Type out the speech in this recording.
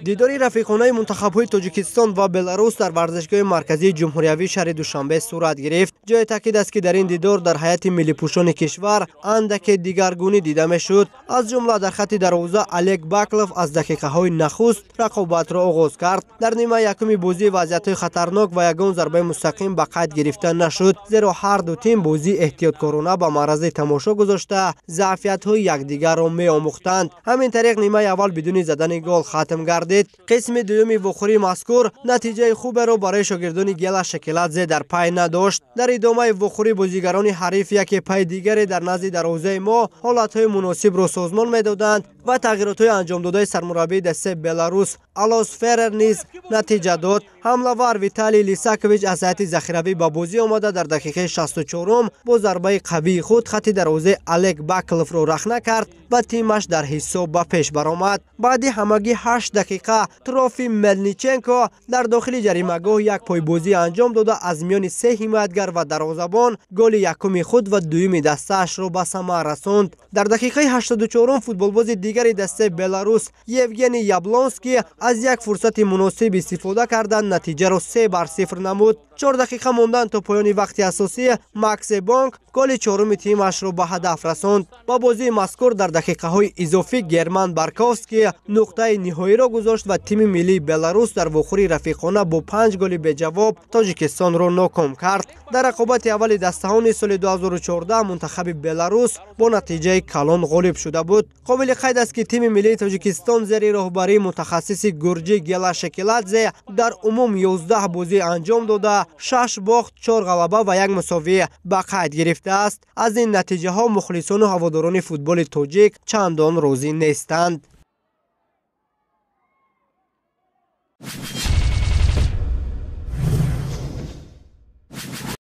دیداری رفیقانه منتخب‌های تاجیکستان و بلاروس در ورزشگاه مرکزی جمهوریوی شهر دوشنبه صورت گرفت. جای تاکید است که در این دیدار در هیئت ملی پوشان کشور اندک دیگرگونی دیده می‌شد. از جمله در خط دروازه الک باکلوف از دقیقه‌های نخست رقابت را آغاز کرد. در نیمه یکم بازی وضعیت‌های خطرناک و یگان ضربه مستقیم به قید گرفته نشد، زیرا هر دو تیم بازی احتیاطکارانه به معرض تماشا گذاشته ظرفیت‌های یکدیگر را می‌آموختند. همین طریق نیمه اول بدون زدن گل ختم گردید. قسم دوم وخوری مذکور نتیجه خوب را برای شاگردان گیلا شکلاتزه در پی نداشت. در ادامه وخوری بازیگران حریف یک پی دیگری در نزد دروازه ما حالت‌های مناسب را سازمان می‌دادند و تغییرات انجام داده سرمربی دسته بلاروس آلاس فرر نیز نتیجه داد. حمله‌ور ویتالی لیساکویچ از هیئت ذخیروی به بازی آمده در دقیقه 64 با ضربه قوی خود خط دروازه الک باکلوف را رخنه کرد و تیمش در حساب به پیش برآمد. بعد همگی 8 دقیقه تروفی ملنیچنکو در داخل جریمه‌گاه یک پایبازی انجام داده از میان 3 حمایتگر و دروازه‌بان گل یکم خود و دوم دسته‌اش را به ثمر رساند. در دقیقه 84 فوتبالباز دیگری دسته بلاروس یوگنی یابلونسکی از یک فرصت مناسب استفاده کردند نتیجه را 3-0 نمود. 4 دقیقه ماندن تا پایان وقت اساسی ماکس بانک گل چهارم تیمش را به هدف رساند. با بازی مذکور در دقیقه های اضافی گرمان بارکوفسکی نقطه نهایی را گذاشت و تیم ملی بلاروس در وخوری رفیقانه با 5 گل به جواب تاجیکستان را ناکام کرد. در رقابت اول دسته‌های سال 2014 منتخب بلاروس با نتیجه کلان غالب شده بود. قابل قید است که تیم ملی تاجیکستان زیر راهبری متخصص گورجی گیلا شکلاتزه در عموم 11 بازی انجام داده 6 باخت، 4 غلبه و 1 مساوی به قید گرفته است. از این نتیجه ها مخلصان و هواداران فوتبال تاجیک چندان راضی نیستند.